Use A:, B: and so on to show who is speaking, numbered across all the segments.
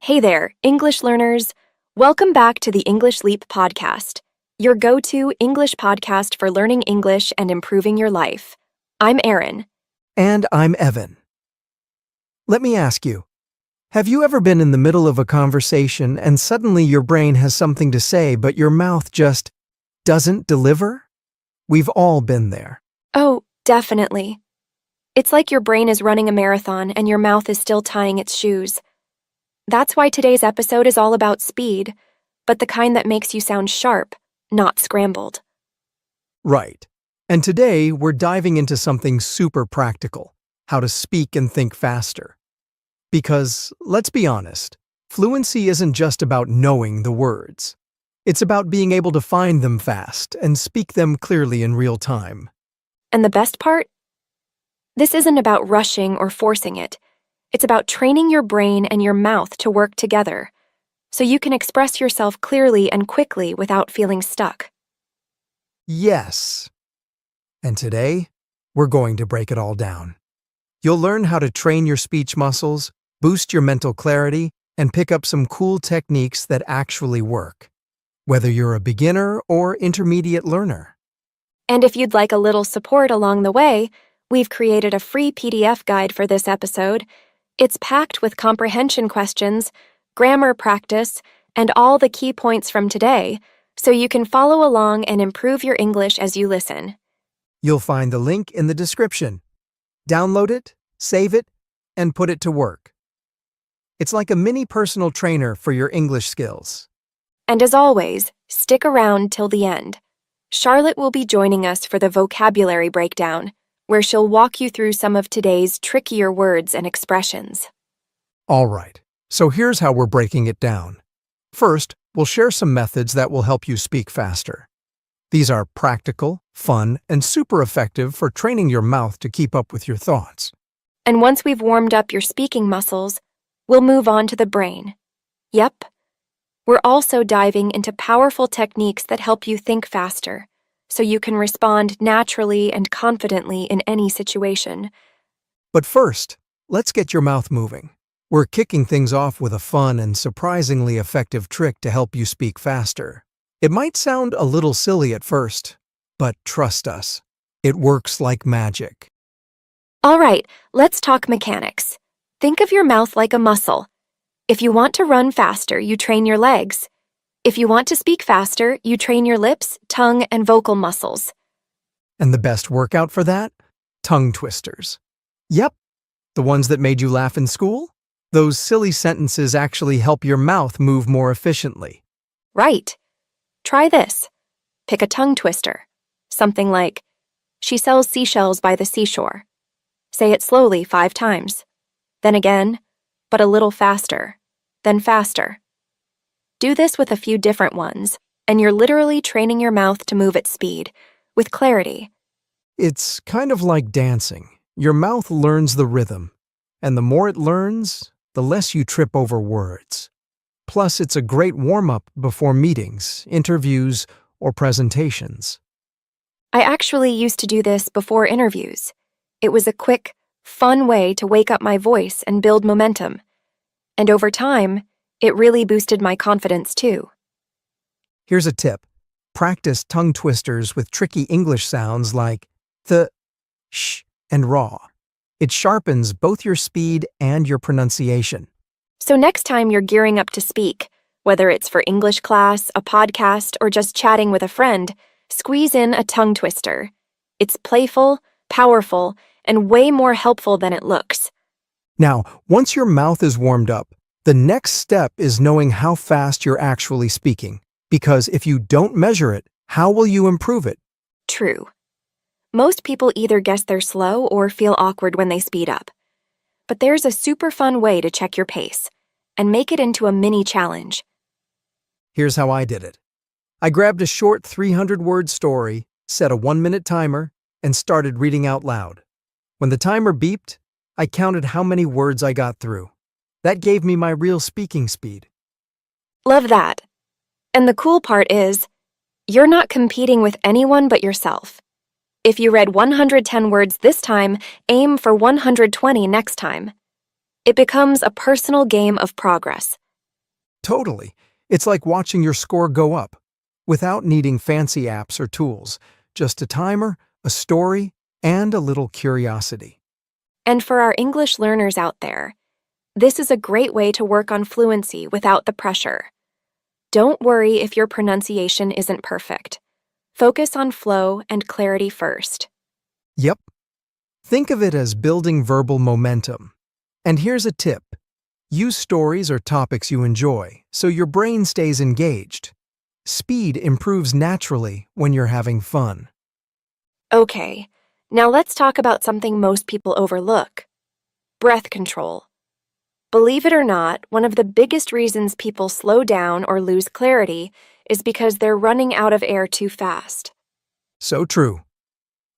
A: Hey there, English learners. Welcome back to the English Leap podcast, your go-to English podcast for learning English and improving your life. I'm Erin.
B: And I'm Evan. Let me ask you, have you ever been in the middle of a conversation and suddenly your brain has something to say but your mouth just doesn't deliver? We've all been there.
A: Oh, definitely. It's like your brain is running a marathon and your mouth is still tying its shoes. That's why today's episode is all about speed, but the kind that makes you sound sharp, not scrambled.
B: Right. And today we're diving into something super practical, how to speak and think faster. Because, let's be honest, fluency isn't just about knowing the words. It's about being able to find them fast and speak them clearly in real time.
A: And the best part? This isn't about rushing or forcing it. It's about training your brain and your mouth to work together, so you can express yourself clearly and quickly without feeling stuck.
B: Yes. And today, we're going to break it all down. You'll learn how to train your speech muscles, boost your mental clarity, and pick up some cool techniques that actually work, whether you're a beginner or intermediate learner.
A: And if you'd like a little support along the way, we've created a free PDF guide for this episode. It's packed with comprehension questions, grammar practice, and all the key points from today, so you can follow along and improve your English as you listen.
B: You'll find the link in the description. Download it, save it, and put it to work. It's like a mini personal trainer for your English skills.
A: And as always, stick around till the end. Charlotte will be joining us for the vocabulary breakdown, where she'll walk you through some of today's trickier words and expressions.
B: All right, so here's how we're breaking it down. First, we'll share some methods that will help you speak faster. These are practical, fun, and super effective for training your mouth to keep up with your thoughts.
A: And once we've warmed up your speaking muscles, we'll move on to the brain. Yep, we're also diving into powerful techniques that help you think faster, so you can respond naturally and confidently in any situation.
B: But first, let's get your mouth moving. We're kicking things off with a fun and surprisingly effective trick to help you speak faster. It might sound a little silly at first, but trust us, it works like magic.
A: All right, let's talk mechanics. Think of your mouth like a muscle. If you want to run faster, you train your legs. If you want to speak faster, you train your lips, tongue, and vocal muscles.
B: And the best workout for that? Tongue twisters. Yep, the ones that made you laugh in school? Those silly sentences actually help your mouth move more efficiently.
A: Right. Try this. Pick a tongue twister. Something like, "She sells seashells by the seashore." Say it slowly 5 times. Then again, but a little faster. Then faster. Do this with a few different ones, and you're literally training your mouth to move at speed, with clarity.
B: It's kind of like dancing. Your mouth learns the rhythm, and the more it learns, the less you trip over words. Plus, it's a great warm-up before meetings, interviews, or presentations.
A: I actually used to do this before interviews. It was a quick, fun way to wake up my voice and build momentum. And over time, it really boosted my confidence too.
B: Here's a tip. Practice tongue twisters with tricky English sounds like the, sh, and raw. It sharpens both your speed and your pronunciation.
A: So next time you're gearing up to speak, whether it's for English class, a podcast, or just chatting with a friend, squeeze in a tongue twister. It's playful, powerful, and way more helpful than it looks.
B: Now, once your mouth is warmed up, the next step is knowing how fast you're actually speaking, because if you don't measure it, how will you improve it?
A: True. Most people either guess they're slow or feel awkward when they speed up. But there's a super fun way to check your pace and make it into a mini challenge.
B: Here's how I did it. I grabbed a short 300-word story, set a 1-minute timer, and started reading out loud. When the timer beeped, I counted how many words I got through. That gave me my real speaking speed.
A: Love that. And the cool part is, you're not competing with anyone but yourself. If you read 110 words this time, aim for 120 next time. It becomes a personal game of progress,
B: Totally. It's like watching your score go up, without needing fancy apps or tools, just a timer, a story, and a little curiosity.
A: And for our English learners out there, this is a great way to work on fluency without the pressure. Don't worry if your pronunciation isn't perfect. Focus on flow and clarity first.
B: Yep. Think of it as building verbal momentum. And here's a tip. Use stories or topics you enjoy, so your brain stays engaged. Speed improves naturally when you're having fun.
A: Okay, now let's talk about something most people overlook: breath control. Believe it or not, one of the biggest reasons people slow down or lose clarity is because they're running out of air too fast.
B: So true.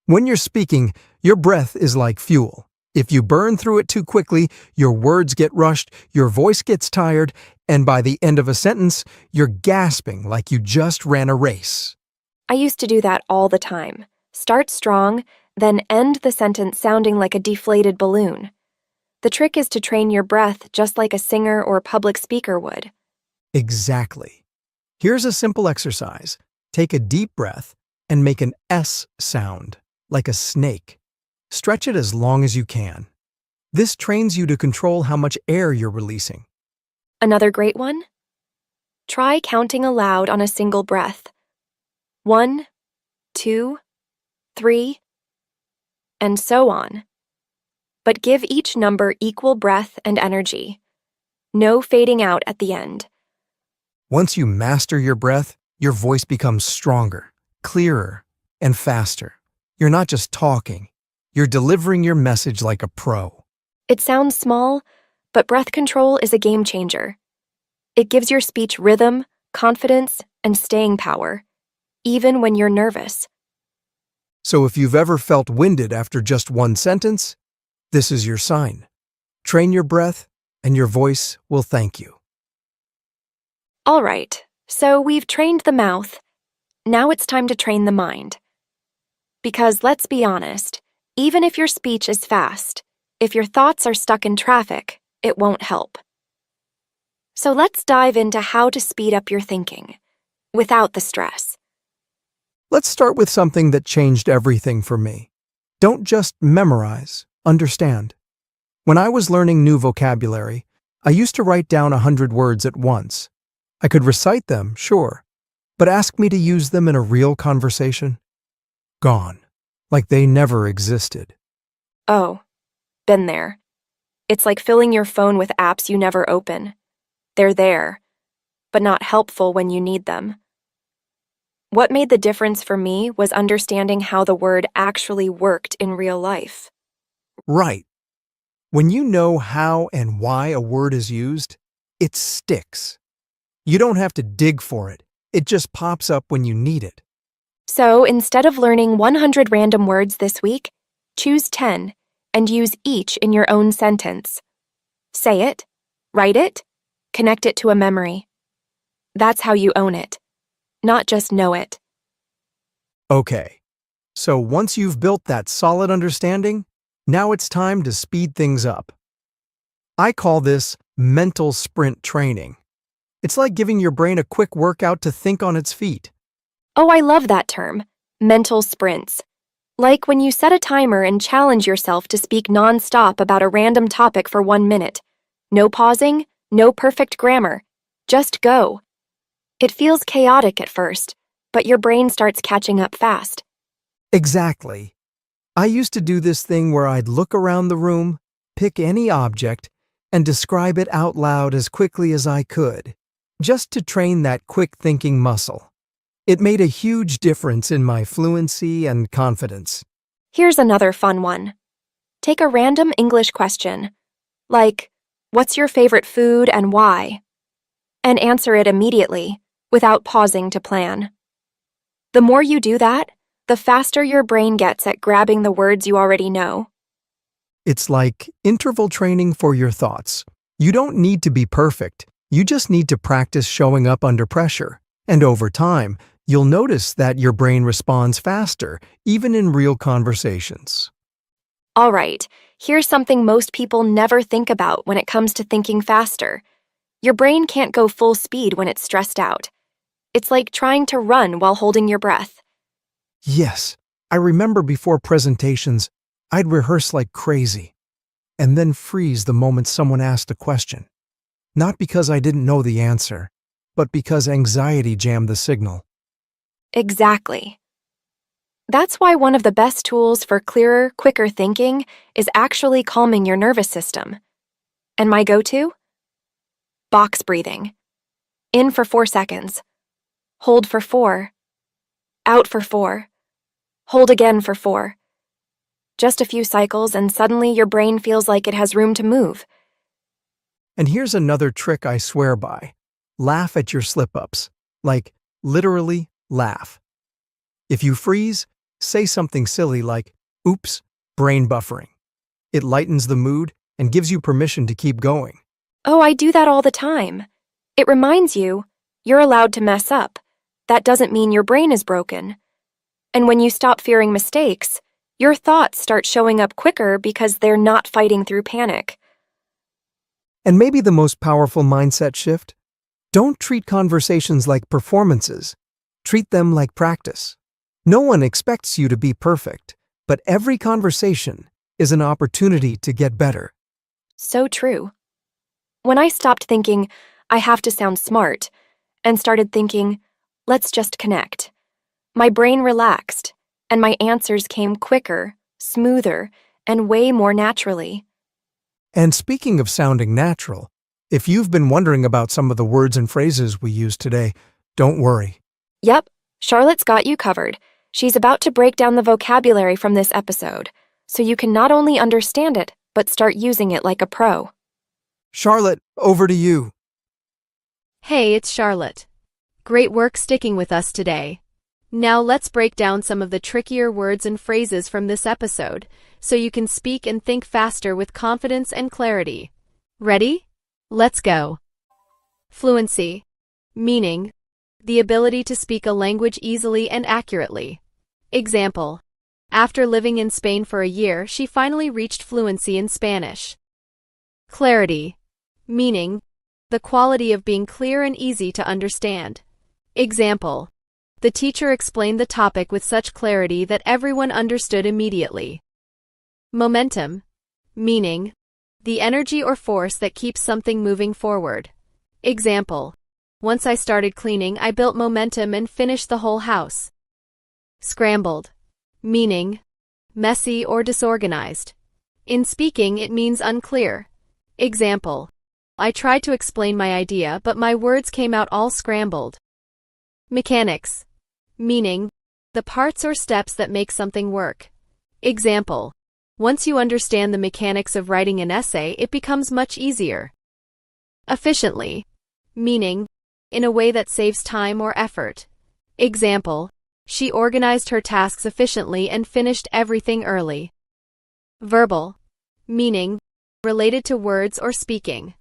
B: When you're speaking, your breath is like fuel. If you burn through it too quickly, your words get rushed, your voice gets tired, and by the end of a sentence, you're gasping like you just ran a race.
A: I used to do that all the time. Start strong, then end the sentence sounding like a deflated balloon. The trick is to train your breath just like a singer or public speaker would.
B: Exactly. Here's a simple exercise. Take a deep breath and make an S sound, like a snake. Stretch it as long as you can. This trains you to control how much air you're releasing.
A: Another great one? Try counting aloud on a single breath. 1, 2, 3, and so on. But give each number equal breath and energy. No fading out at the end.
B: Once you master your breath, your voice becomes stronger, clearer, and faster. You're not just talking, you're delivering your message like a pro.
A: It sounds small, but breath control is a game changer. It gives your speech rhythm, confidence, and staying power, even when you're nervous.
B: So if you've ever felt winded after just one sentence, this is your sign. Train your breath, and your voice will thank you.
A: All right, so we've trained the mouth. Now it's time to train the mind. Because let's be honest, even if your speech is fast, if your thoughts are stuck in traffic, it won't help. So let's dive into how to speed up your thinking, without the stress.
B: Let's start with something that changed everything for me. Don't just memorize, understand. When I was learning new vocabulary, I used to write down 100 words at once. I could recite them, sure, but ask me to use them in a real conversation? Gone, like they never existed.
A: Oh, been there. It's like filling your phone with apps you never open. They're there, but not helpful when you need them. What made the difference for me was understanding how the word actually worked in real life.
B: Right. When you know how and why a word is used, it sticks. You don't have to dig for it. It just pops up when you need it.
A: So instead of learning 100 random words this week, choose 10 and use each in your own sentence. Say it, write it, connect it to a memory. That's how you own it, not just know it.
B: Okay, so once you've built that solid understanding, now it's time to speed things up. I call this mental sprint training. It's like giving your brain a quick workout to think on its feet.
A: Oh, I love that term, mental sprints. Like when you set a timer and challenge yourself to speak non-stop about a random topic for 1 minute. No pausing, no perfect grammar. Just go. It feels chaotic at first, but your brain starts catching up fast.
B: Exactly. I used to do this thing where I'd look around the room, pick any object, and describe it out loud as quickly as I could, just to train that quick thinking muscle. It made a huge difference in my fluency and confidence.
A: Here's another fun one. Take a random English question, like, what's your favorite food and why? And answer it immediately, without pausing to plan. The more you do that, the faster your brain gets at grabbing the words you already know.
B: It's like interval training for your thoughts. You don't need to be perfect. You just need to practice showing up under pressure. And over time, you'll notice that your brain responds faster, even in real conversations.
A: All right, here's something most people never think about when it comes to thinking faster. Your brain can't go full speed when it's stressed out. It's like trying to run while holding your breath.
B: Yes, I remember before presentations, I'd rehearse like crazy, and then freeze the moment someone asked a question. Not because I didn't know the answer, but because anxiety jammed the signal.
A: Exactly. That's why one of the best tools for clearer, quicker thinking is actually calming your nervous system. And my go-to? Box breathing. In for 4 seconds. Hold for 4. Out for 4. Hold again for 4. Just a few cycles and suddenly your brain feels like it has room to move.
B: And here's another trick I swear by. Laugh at your slip-ups. Like, literally laugh. If you freeze, say something silly like, "Oops, brain buffering." It lightens the mood and gives you permission to keep going.
A: Oh, I do that all the time. It reminds you, you're allowed to mess up. That doesn't mean your brain is broken. And when you stop fearing mistakes, your thoughts start showing up quicker because they're not fighting through panic.
B: And maybe the most powerful mindset shift? Don't treat conversations like performances. Treat them like practice. No one expects you to be perfect, but every conversation is an opportunity to get better.
A: So true. When I stopped thinking, I have to sound smart, and started thinking, let's just connect, my brain relaxed, and my answers came quicker, smoother, and way more naturally.
B: And speaking of sounding natural, if you've been wondering about some of the words and phrases we used today, don't worry.
A: Yep, Charlotte's got you covered. She's about to break down the vocabulary from this episode, so you can not only understand it, but start using it like a pro.
B: Charlotte, over to you.
C: Hey, it's Charlotte. Great work sticking with us today. Now let's break down some of the trickier words and phrases from this episode, so you can speak and think faster with confidence and clarity. Ready? Let's go. Fluency. Meaning, the ability to speak a language easily and accurately. Example. After living in Spain for a year, she finally reached fluency in Spanish. Clarity. Meaning, the quality of being clear and easy to understand. Example. The teacher explained the topic with such clarity that everyone understood immediately. Momentum. Meaning, the energy or force that keeps something moving forward. Example. Once I started cleaning, I built momentum and finished the whole house. Scrambled. Meaning, messy or disorganized. In speaking, it means unclear. Example. I tried to explain my idea, but my words came out all scrambled. Mechanics. Meaning, the parts or steps that make something work. Example. Once you understand the mechanics of writing an essay, it becomes much easier. Efficiently. Meaning, in a way that saves time or effort. Example. She organized her tasks efficiently and finished everything early. Verbal. Meaning, related to words or speaking.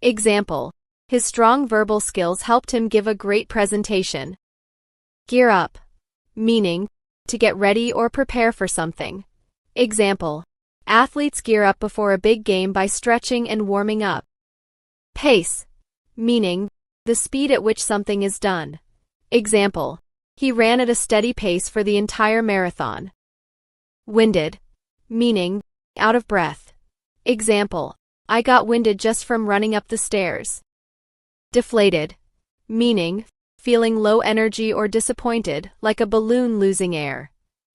C: Example. His strong verbal skills helped him give a great presentation. Gear up. Meaning, to get ready or prepare for something. Example. Athletes gear up before a big game by stretching and warming up. Pace. Meaning, the speed at which something is done. Example. He ran at a steady pace for the entire marathon. Winded. Meaning, out of breath. Example. I got winded just from running up the stairs. Deflated. Meaning, feeling low energy or disappointed, like a balloon losing air.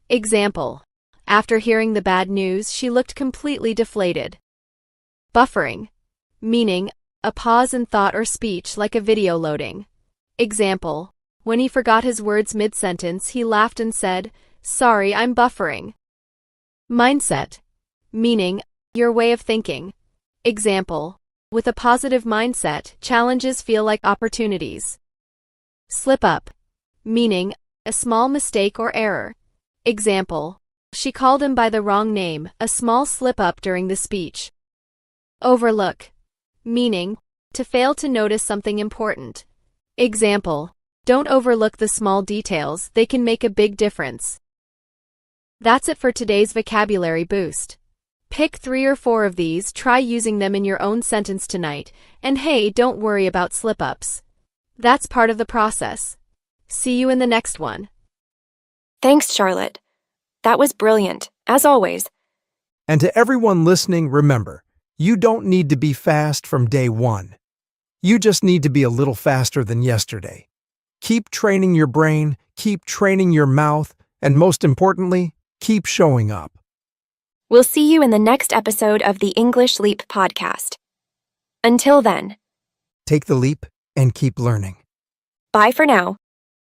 C: Example. After hearing the bad news, she looked completely deflated. Buffering. Meaning, a pause in thought or speech like a video loading. Example. When he forgot his words mid-sentence, he laughed and said, "Sorry, I'm buffering." Mindset. Meaning, your way of thinking. Example. With a positive mindset, challenges feel like opportunities. Slip up. Meaning, a small mistake or error. Example. She called him by the wrong name, a small slip-up during the speech. Overlook. Meaning, to fail to notice something important. Example. Don't overlook the small details, they can make a big difference. That's it for today's vocabulary boost. Pick 3 or 4 of these, try using them in your own sentence tonight, and hey, don't worry about slip-ups. That's part of the process. See you in the next one.
A: Thanks, Charlotte. That was brilliant, as always.
B: And to everyone listening, remember, you don't need to be fast from day one. You just need to be a little faster than yesterday. Keep training your brain, keep training your mouth, and most importantly, keep showing up.
A: We'll see you in the next episode of the English Leap podcast. Until then,
B: Take the leap and keep learning.
A: bye for now.